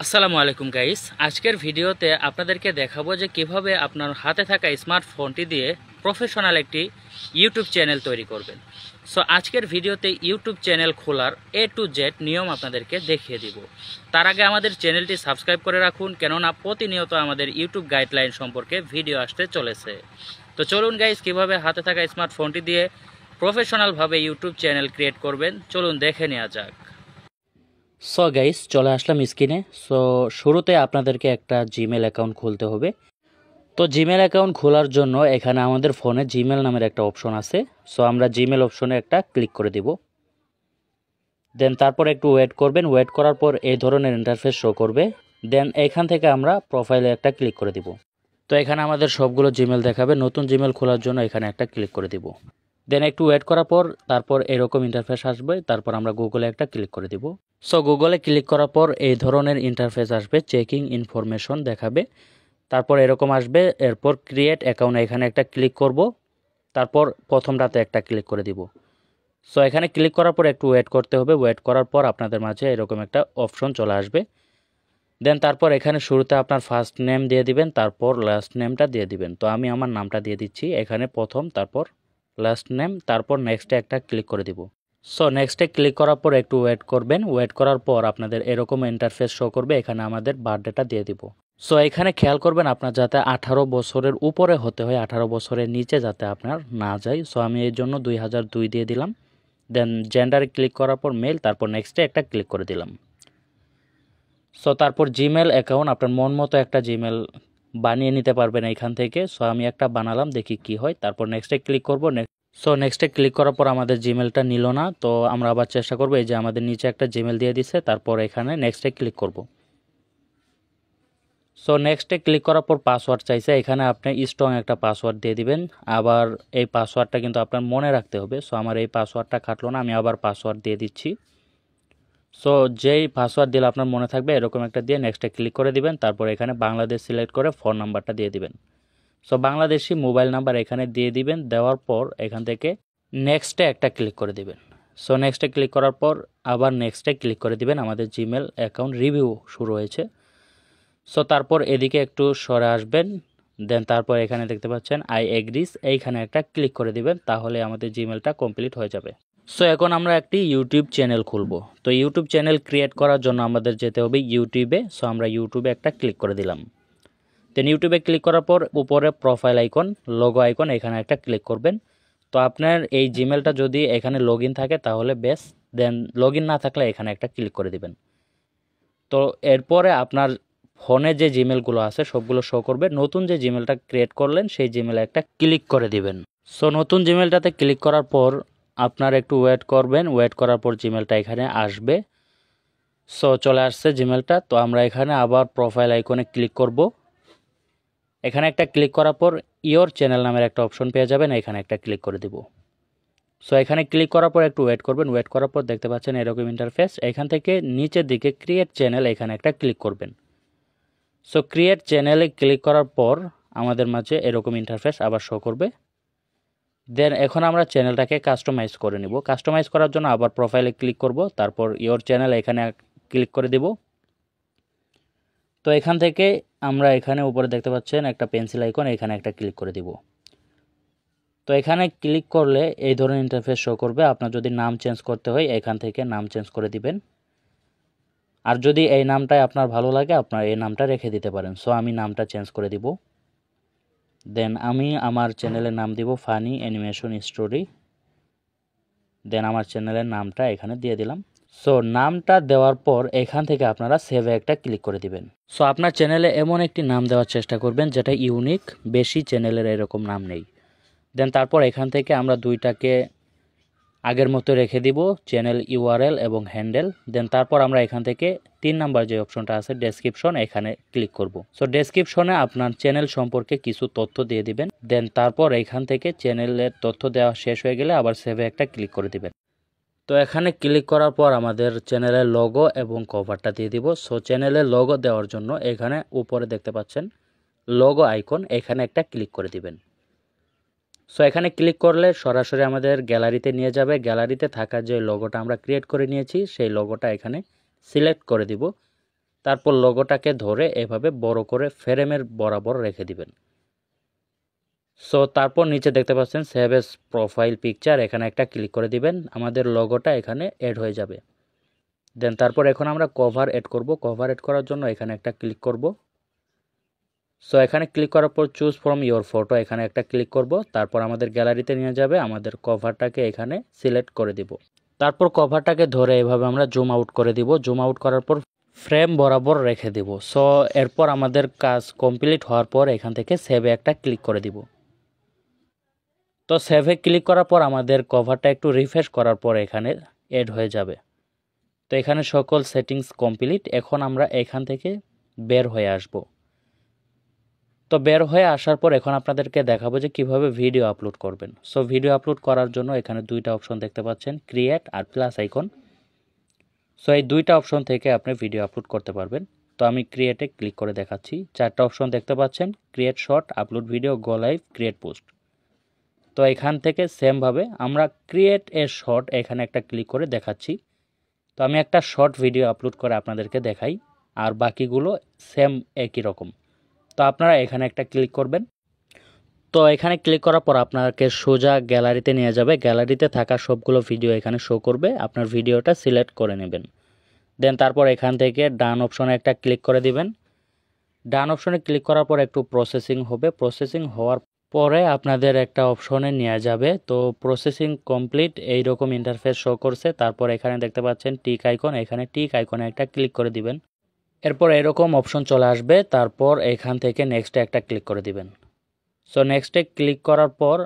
আসসালামু আলাইকুম গাইস, আজকের ভিডিওতে আপনাদেরকে দেখাবো যে কিভাবে আপনার হাতে থাকা স্মার্টফোনটি দিয়ে প্রফেশনাল একটি ইউটিউব চ্যানেল তৈরি করবেন। সো আজকের ভিডিওতে ইউটিউব চ্যানেল খোলার A to Z নিয়ম আপনাদেরকে দেখিয়ে দিব। তার আগে আমাদের চ্যানেলটি সাবস্ক্রাইব করে রাখুন, কেননা প্রতিনিয়ত আমাদের ইউটিউব গাইডলাইন সম্পর্কে ভিডিও আসতে চলেছে। তো চলুন গাইস, কিভাবে হাতে থাকা স্মার্টফোনটি দিয়ে প্রফেশনালভাবে ইউটিউব চ্যানেল ক্রিয়েট করবেন চলুন দেখে নেওয়া যাক। সো গাইস, চলে আসলাম স্ক্রিনে। সো শুরুতে আপনাদেরকে একটা জিমেল অ্যাকাউন্ট খুলতে হবে। তো জিমেল অ্যাকাউন্ট খোলার জন্য এখানে আমাদের ফোনে জিমেল নামের একটা অপশন আছে। সো আমরা জিমেল অপশনে একটা ক্লিক করে দিব। দেন তারপর একটু ওয়েট করবেন। ওয়েট করার পর এই ধরনের ইন্টারফেস শো করবে। দেন এখান থেকে আমরা প্রোফাইলে একটা ক্লিক করে দিব। তো এখানে আমাদের সবগুলো জিমেল দেখাবে। নতুন জিমেল খোলার জন্য এখানে একটা ক্লিক করে দিব। দেন একটু ওয়েট করার পর তারপর এরকম ইন্টারফেস আসবে। তারপর আমরা গুগলে একটা ক্লিক করে দিব। সো গুগলে ক্লিক করার পর এই ধরনের ইন্টারফেস আসবে, চেকিং ইনফরমেশন দেখাবে। তারপর এরকম আসবে। এরপর ক্রিয়েট অ্যাকাউন্ট এখানে একটা ক্লিক করব। তারপর প্রথমটাতে একটা ক্লিক করে দিব। সো এখানে ক্লিক করার পর একটু ওয়েট করতে হবে। ওয়েট করার পর আপনাদের মাঝে এরকম একটা অপশন চলে আসবে। দেন তারপর এখানে শুরুতে আপনার ফার্স্ট নেম দিয়ে দিবেন, তারপর লাস্ট নেমটা দিয়ে দিবেন। তো আমি আমার নামটা দিয়ে দিচ্ছি এখানে প্রথম, তারপর লাস্ট নেম, তারপর নেক্সটে একটা ক্লিক করে দিব। সো নেক্সটে ক্লিক করার পর একটু ওয়েট করবেন। ওয়েট করার পর আপনাদের এরকম ইন্টারফেস শো করবে। এখানে আমাদের বার্থডেটা দিয়ে দিব। সো এখানে খেয়াল করবেন আপনার যাতে 18 বছরের উপরে হতে হয়, 18 বছরের নিচে যাতে আপনার না যায়। সো আমি এই জন্য 2002 দিয়ে দিলাম। দেন জেন্ডারে ক্লিক করার পর মেল, তারপর নেক্সটে একটা ক্লিক করে দিলাম। সো তারপর জিমেল অ্যাকাউন্ট আপনার মন মতো একটা জিমেল বানিয়ে নিতে পারবেন এইখান থেকে। সো আমি একটা বানালাম, দেখি কি হয়। তারপর নেক্সটে ক্লিক করব। সো নেক্সটে ক্লিক করার পর আমাদের জিমেলটা নিল না। তো আমরা আবার চেষ্টা করব। এই যে আমাদের নিচে একটা জিমেল দিয়ে দিচ্ছে। তারপর এখানে নেক্সটে ক্লিক করব। সো নেক্সটে ক্লিক করার পর পাসওয়ার্ড চাইছে। এখানে আপনি স্ট্রং একটা পাসওয়ার্ড দিয়ে দিবেন। আবার এই পাসওয়ার্ডটা কিন্তু আপনার মনে রাখতে হবে। সো আমার এই পাসওয়ার্ডটা খাটলো না, আমি আবার পাসওয়ার্ড দিয়ে দিচ্ছি। সো যেই পাসওয়ার্ড দিলে আপনার মনে থাকবে এরকম একটা দিয়ে নেক্সটে ক্লিক করে দিবেন। তারপর এখানে বাংলাদেশ সিলেক্ট করে ফোন নাম্বারটা দিয়ে দিবেন। সো বাংলাদেশি মোবাইল নাম্বার এখানে দিয়ে দিবেন। দেওয়ার পর এখান থেকে নেক্সটে একটা ক্লিক করে দিবেন। সো নেক্সটে ক্লিক করার পর আবার নেক্সটে ক্লিক করে দিবেন। আমাদের জিমেল অ্যাকাউন্ট রিভিউ শুরু হয়েছে। সো তারপর এদিকে একটু সরে আসবেন। দেন তারপর এখানে দেখতে পাচ্ছেন আই এগ্রিস, এইখানে একটা ক্লিক করে দিবেন। তাহলে আমাদের জিমেলটা কমপ্লিট হয়ে যাবে। সো এখন আমরা একটি ইউটিউব চ্যানেল খুলব। তো ইউটিউব চ্যানেল ক্রিয়েট করার জন্য আমাদের যেতে হবে ইউটিউবে। সো আমরা ইউটিউবে একটা ক্লিক করে দিলাম। দেন ইউটিউবে ক্লিক করার পর উপরে প্রোফাইল আইকন, লোগো আইকন, এখানে একটা ক্লিক করবেন। তো আপনার এই জিমেলটা যদি এখানে লগ ইন থাকে তাহলে বেশ, দেন লগ ইন না থাকলে এখানে একটা ক্লিক করে দিবেন। তো এরপরে আপনার ফোনে যে জিমেলগুলো আছে সবগুলো শো করবে। নতুন যে জিমেলটা ক্রিয়েট করলেন সেই জিমেলে একটা ক্লিক করে দিবেন। সো নতুন জিমেলটাতে ক্লিক করার পর আপনার একটু ওয়েট করবেন। ওয়েট করার পর জিমেলটা এখানে আসবে। সো চলে আসছে জিমেলটা। তো আমরা এখানে আবার প্রোফাইল আইকনে ক্লিক করব। এখানে একটা ক্লিক করার পর ইওর চ্যানেল নামের একটা অপশন পেয়ে যাবেন, এখানে একটা ক্লিক করে দিব। সো এখানে ক্লিক করার পর একটু ওয়েট করবেন। ওয়েট করার পর দেখতে পাচ্ছেন এরকম ইন্টারফেস। এখান থেকে নিচের দিকে ক্রিয়েট চ্যানেল, এখানে একটা ক্লিক করবেন। সো ক্রিয়েট চ্যানেলে ক্লিক করার পর আমাদের মাঝে এরকম ইন্টারফেস আবার শো করবে। দেন এখন আমরা চ্যানেলটাকে কাস্টমাইজ করে নিব। কাস্টমাইজ করার জন্য আবার প্রোফাইলে ক্লিক করব। তারপর ইওর চ্যানেল এখানে ক্লিক করে দিব। তো এখান থেকে আমরা এখানে উপরে দেখতে পাচ্ছেন একটা পেন্সিল আইকন, এখানে একটা ক্লিক করে দিব। তো এখানে ক্লিক করলে এই ধরনের ইন্টারফেস শো করবে। আপনার যদি নাম চেঞ্জ করতে হয় এখান থেকে নাম চেঞ্জ করে দিবেন। আর যদি এই নামটাই আপনার ভালো লাগে আপনার এই নামটা রেখে দিতে পারেন। সো আমি নামটা চেঞ্জ করে দিব। দেন আমি আমার চ্যানেলের নাম দিব ফানি অ্যানিমেশন স্টোরি। দেন আমার চ্যানেলের নামটা এখানে দিয়ে দিলাম। সো নামটা দেওয়ার পর এখান থেকে আপনারা সেভে একটা ক্লিক করে দিবেন। সো আপনার চ্যানেলে এমন একটি নাম দেওয়ার চেষ্টা করবেন যেটা ইউনিক, বেশি চ্যানেলের এরকম নাম নেই। দেন তারপর এখান থেকে আমরা দুইটাকে আগের মতো রেখে দিব, চ্যানেল ইউআরএল এবং হ্যান্ডেল। দেন তারপর আমরা এখান থেকে 3 নাম্বার যে অপশনটা আছে ডেসক্রিপশন, এখানে ক্লিক করব। সো ডেসক্রিপশনে আপনার চ্যানেল সম্পর্কে কিছু তথ্য দিয়ে দিবেন। দেন তারপর এখান থেকে চ্যানেলের তথ্য দেওয়া শেষ হয়ে গেলে আবার সেভে একটা ক্লিক করে দিবেন। তো এখানে ক্লিক করার পর আমাদের চ্যানেলের লোগো এবং কভারটা দিয়ে দিব। সো চ্যানেলের লোগো দেওয়ার জন্য এখানে উপরে দেখতে পাচ্ছেন লোগো আইকন, এখানে একটা ক্লিক করে দিবেন। সো এখানে ক্লিক করলে সরাসরি আমাদের গ্যালারিতে নিয়ে যাবে। গ্যালারিতে থাকা যে লোগোটা আমরা ক্রিয়েট করে নিয়েছি সেই লোগোটা এখানে সিলেক্ট করে দিব। তারপর লোগোটাকে ধরে এভাবে বড় করে ফ্রেমের বরাবর রেখে দিবেন। সো তারপর নিচে দেখতে পাচ্ছেন সেভ এস প্রোফাইল পিকচার, এখানে একটা ক্লিক করে দিবেন। আমাদের লোগোটা এখানে অ্যাড হয়ে যাবে। দেন তারপর এখন আমরা কভার অ্যাড করব। কভার অ্যাড করার জন্য এখানে একটা ক্লিক করব। সো এখানে ক্লিক করার পর চুজ ফ্রম ইয়োর ফটো, এখানে একটা ক্লিক করব। তারপর আমাদের গ্যালারিতে নিয়ে যাবে, আমাদের কভারটাকে এখানে সিলেক্ট করে দিব। তারপর কভারটাকে ধরে এভাবে আমরা জুম আউট করে দিব। জুম আউট করার পর ফ্রেম বরাবর রেখে দিব। সো এরপর আমাদের কাজ কমপ্লিট হওয়ার পর এখান থেকে সেভে একটা ক্লিক করে দিব। তো সেভে ক্লিক করার পর আমাদের কভারটা একটু রিফ্রেশ করার পর এখানে অ্যাড হয়ে যাবে। তো এখানে সকল সেটিংস কমপ্লিট। এখন আমরা এখান থেকে বের হয়ে আসব। তো বের হয়ে আসার পর এখন আপনাদেরকে দেখাবো যে কিভাবে ভিডিও আপলোড করবেন। সো ভিডিও আপলোড করার জন্য এখানে দুইটা অপশন দেখতে পাচ্ছেন, ক্রিয়েট আর প্লাস আইকন। সো এই দুইটা অপশন থেকে আপনি ভিডিও আপলোড করতে পারবেন। তো আমি ক্রিয়েটে ক্লিক করে দেখাচ্ছি। চারটা অপশন দেখতে পাচ্ছেন, ক্রিয়েট শর্ট, আপলোড ভিডিও, গো লাইভ, ক্রিয়েট পোস্ট। তো এখান থেকে সেমভাবে আমরা ক্রিয়েট এ শর্ট এখানে একটা ক্লিক করে দেখাচ্ছি। তো আমি একটা শর্ট ভিডিও আপলোড করে আপনাদেরকে দেখাই, আর বাকিগুলো সেম একই রকম। তো আপনারা এখানে একটা ক্লিক করবেন। তো এখানে ক্লিক করার পর আপনাকে সোজা গ্যালারিতে নিয়ে যাবে। গ্যালারিতে থাকা সবগুলো ভিডিও এখানে শো করবে। আপনার ভিডিওটা সিলেক্ট করে নেবেন। দেন তারপর এখান থেকে ডান অপশনে একটা ক্লিক করে দিবেন। ডান অপশনে ক্লিক করার পর একটু প্রসেসিং হবে। প্রসেসিং হওয়ার পরে আপনাদের একটা অপশনে নিয়ে যাবে। তো প্রসেসিং কমপ্লিট, এইরকম ইন্টারফেস শো করছে। তারপর এখানে দেখতে পাচ্ছেন টিক আইকন, এখানে টিক আইকনে একটা ক্লিক করে দিবেন। এরপর এরকম অপশন চলে আসবে। তারপর এখান থেকে নেক্সটে একটা ক্লিক করে দিবেন। সো নেক্সটে ক্লিক করার পর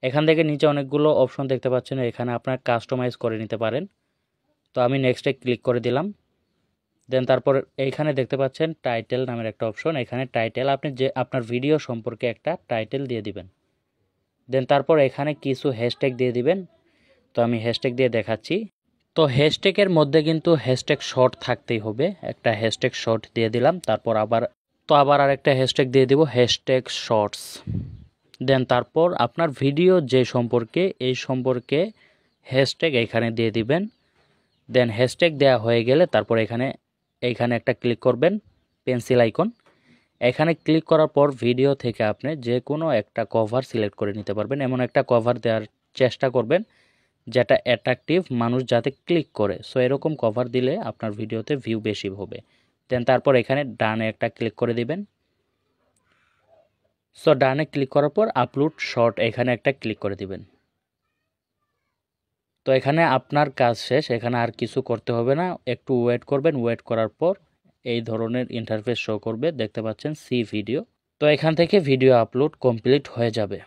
এখান থেকে নিচে অনেকগুলো অপশন দেখতে পাচ্ছেন, এখানে আপনার কাস্টমাইজ করে নিতে পারেন। তো আমি নেক্সটে ক্লিক করে দিলাম। দেন তারপর এইখানে দেখতে পাচ্ছেন টাইটেল নামের একটা অপশন, এখানে টাইটেল আপনি যে আপনার ভিডিও সম্পর্কে একটা টাইটেল দিয়ে দিবেন। দেন তারপর এখানে কিছু হ্যাশট্যাগ দিয়ে দিবেন। তো আমি হ্যাশট্যাগ দিয়ে দেখাচ্ছি। তো হ্যাশট্যাগের মধ্যে কিন্তু হ্যাশট্যাগ শর্ট থাকতেই হবে। একটা হ্যাশট্যাগ শর্ট দিয়ে দিলাম। তারপর আবার আরেকটা হ্যাশট্যাগ দিয়ে দিব, হ্যাশট্যাগ শর্টস। দেন তারপর আপনার ভিডিও যে সম্পর্কে এই সম্পর্কে হ্যাশট্যাগ এখানে দিয়ে দিবেন। দেন হ্যাশট্যাগ দেওয়া হয়ে গেলে তারপর এইখানে একটা ক্লিক করবেন, পেন্সিল আইকন। এখানে ক্লিক করার পর ভিডিও থেকে আপনি যে কোনো একটা কভার সিলেক্ট করে নিতে পারবেন। এমন একটা কভার দেওয়ার চেষ্টা করবেন যেটা অ্যাট্রাকটিভ, মানুষ যাতে ক্লিক করে। সো এরকম কভার দিলে আপনার ভিডিওতে ভিউ বেশি হবে। দেন তারপর এখানে ডানে একটা ক্লিক করে দিবেন। সো ডানে ক্লিক করার পর আপলোড শর্ট এখানে একটা ক্লিক করে দিবেন। তো এখানে আপনার কাজ শেষ, এখানে আর কিছু করতে হবে না। একটু ওয়েট করবেন, ওয়েট করার পর এই ধরনের ইন্টারফেস শো করবে, দেখতে পাচ্ছেন সি ভিডিও। তো এখান থেকে ভিডিও আপলোড কমপ্লিট হয়ে যাবে।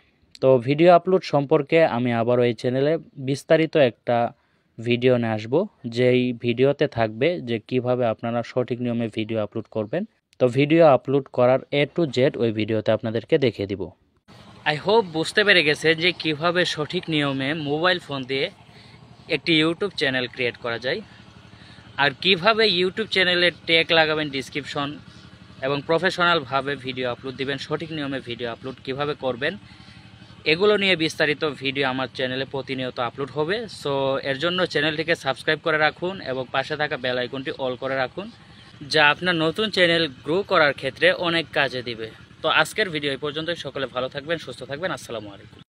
তো ভিডিও আপলোড সম্পর্কে আমি আবারও এই চ্যানেলে বিস্তারিত একটা ভিডিও নিয়ে আসবো, যেই ভিডিওতে থাকবে যে কিভাবে আপনারা সঠিক নিয়মে ভিডিও আপলোড করবেন। তো ভিডিও আপলোড করার A to Z ওই ভিডিওতে আপনাদেরকে দেখিয়ে দিব। আই হোপ বুঝতে পেরে গেছে যে কিভাবে সঠিক নিয়মে মোবাইল ফোন দিয়ে একটি ইউটিউব চ্যানেল ক্রিয়েট করা যায়, আর কিভাবে ইউটিউব চ্যানেলে ট্যাগ লাগাবেন, ডিসক্রিপশন এবং প্রফেশনালভাবে ভিডিও আপলোড দিবেন, সঠিক নিয়মে ভিডিও আপলোড কিভাবে করবেন, এগুলো নিয়ে বিস্তারিত ভিডিও আমার চ্যানেলে প্রতিনিয়ত আপলোড হবে। সো এর জন্য চ্যানেলটিকে সাবস্ক্রাইব করে রাখুন এবং পাশে থাকা বেল আইকনটি অল করে রাখুন, যা আপনার নতুন চ্যানেল গ্রো করার ক্ষেত্রে অনেক কাজে দিবে। তো আজকের ভিডিও এই পর্যন্তই। সকলে ভালো থাকবেন, সুস্থ থাকবেন। আসসালামু আলাইকুম।